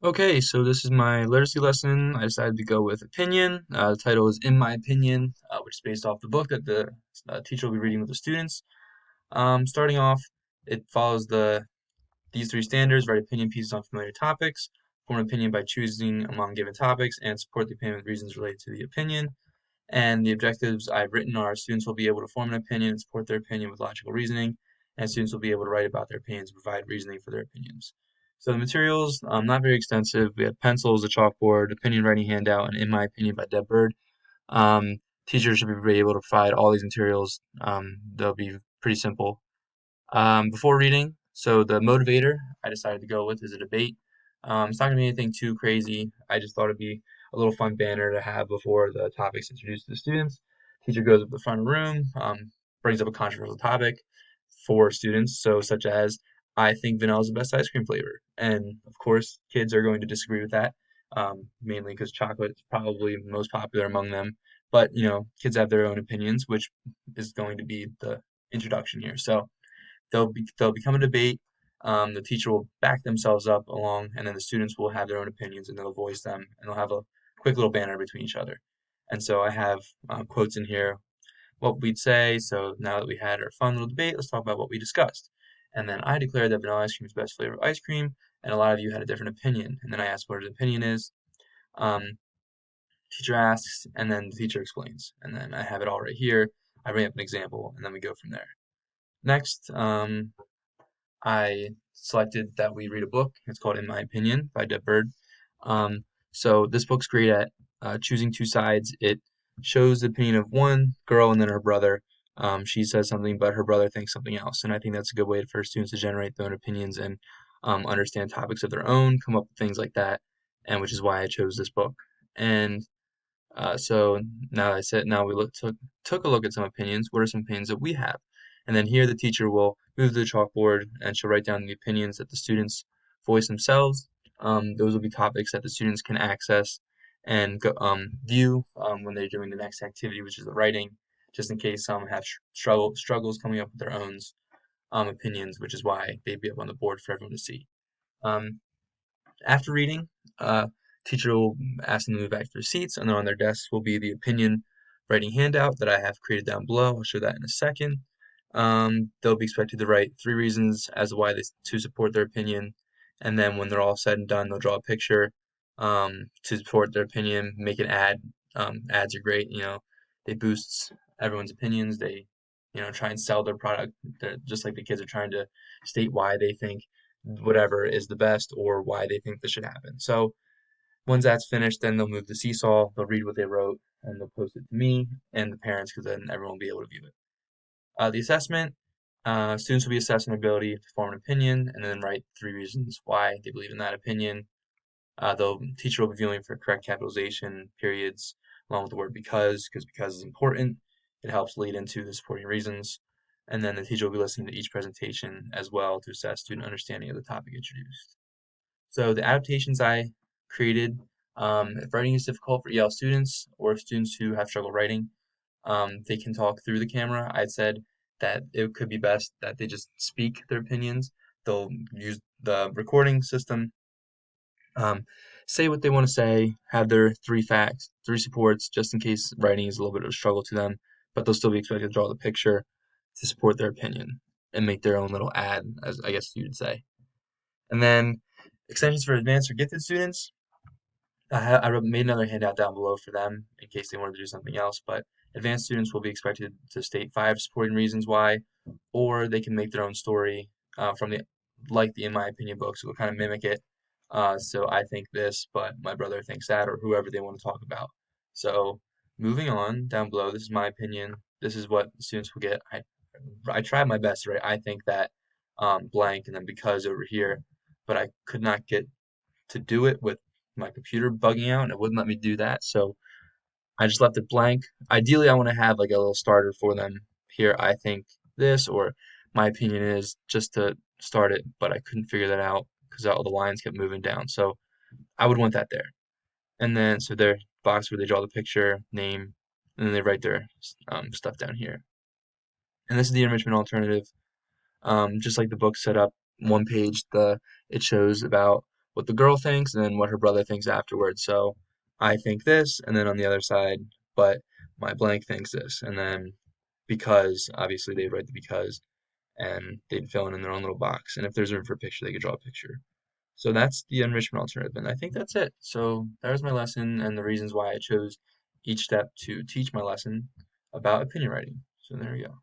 Okay, so this is my literacy lesson. I decided to go with opinion. The title is In My Opinion, which is based off the book that the teacher will be reading with the students. Starting off, it follows these three standards: write opinion pieces on familiar topics, form an opinion by choosing among given topics, and support the opinion with reasons related to the opinion. And the objectives I've written are students will be able to form an opinion and support their opinion with logical reasoning, and students will be able to write about their opinions and provide reasoning for their opinions. So the materials, not very extensive. We have pencils, a chalkboard, opinion writing handout, and In My Opinion by Deb Bird. Um, Teachers should be able to provide all these materials. They'll be pretty simple. Before reading, so the motivator I decided to go with is a debate. It's not going to be anything too crazy. I just thought it'd be a little fun banner to have before the topic's introduced to the students. Teacher goes up to the front of the room, brings up a controversial topic for students, so such as, I think vanilla is the best ice cream flavor. And of course, kids are going to disagree with that, mainly because chocolate is probably most popular among them. But, kids have their own opinions, which is going to be the introduction here. So they'll become a debate. The teacher will back themselves up along, and then the students will have their own opinions and they'll voice them, and they'll have a quick little banner between each other. And so I have quotes in here, what we'd say. So now that we had our fun little debate, let's talk about what we discussed. And then I declared that vanilla ice cream is the best flavor of ice cream, and a lot of you had a different opinion. And then I asked what his opinion is. Um, Teacher asks, and then the teacher explains. And then I have it all right here. I bring up an example, and then we go from there. Next, I selected that we read a book. It's called In My Opinion by Deb Bird. So this book's great at choosing two sides. It shows the opinion of one girl and then her brother. She says something, but her brother thinks something else. And I think that's a good way for students to generate their own opinions and understand topics of their own, come up with things like that, and which is why I chose this book. And so now we took a look at some opinions. What are some opinions that we have? And then here the teacher will move to the chalkboard and she'll write down the opinions that the students voice themselves. Those will be topics that the students can access and view when they're doing the next activity, which is the writing, just in case some have struggles coming up with their own opinions, which is why they'd be up on the board for everyone to see. Um, After reading, teacher will ask them to move back to their seats, and then on their desks will be the opinion writing handout that I have created down below. I'll show that in a second. They'll be expected to write three reasons as to why to support their opinion, and then when they're all said and done, they'll draw a picture to support their opinion, make an ad. Ads are great, they boost everyone's opinions. They, try and sell their product. They're just like the kids are trying to state why they think whatever is the best or why they think this should happen. So once that's finished, then they'll move to Seesaw, they'll read what they wrote, and they'll post it to me and the parents because then everyone will be able to view it. The assessment, students will be assessed on their ability to form an opinion and then write three reasons why they believe in that opinion. The teacher will be viewing for correct capitalization, periods, along with the word because is important. It helps lead into the supporting reasons. And then the teacher will be listening to each presentation as well to assess student understanding of the topic introduced. So the adaptations I created, if writing is difficult for EL students or students who have trouble writing, they can talk through the camera. I said that it could be best that they just speak their opinions. They'll use the recording system, um, say what they want to say, have their three facts, three supports, just in case writing is a little bit of a struggle to them, but they'll still be expected to draw the picture to support their opinion and make their own little ad, as I guess you would say. And then extensions for advanced or gifted students. Made another handout down below for them in case they wanted to do something else, but advanced students will be expected to state five supporting reasons why, or they can make their own story from the In My Opinion book, so they'll kind of mimic it. So I think this, but my brother thinks that, or whoever they want to talk about. So moving on down below, this is my opinion. This is what students will get. I tried my best, right? I think that blank and then because over here, but I could not get to do it with my computer bugging out and it wouldn't let me do that. So I just left it blank. Ideally, I want to have like a little starter for them here. I think this, or my opinion is just to start it, but I couldn't figure that out because all the lines kept moving down. So I would want that there. And then, so their box where they draw the picture, name, and then they write their stuff down here. And this is the enrichment alternative. Just like the book set up, one page, it shows about what the girl thinks and then what her brother thinks afterwards. So I think this, and then on the other side, but my blank thinks this, and then because obviously they'd write the because, and they'd fill in their own little box. And if there's room for a picture, they could draw a picture. So that's the enrichment alternative, and I think that's it. So that was my lesson and the reasons why I chose each step to teach my lesson about opinion writing. So there we go.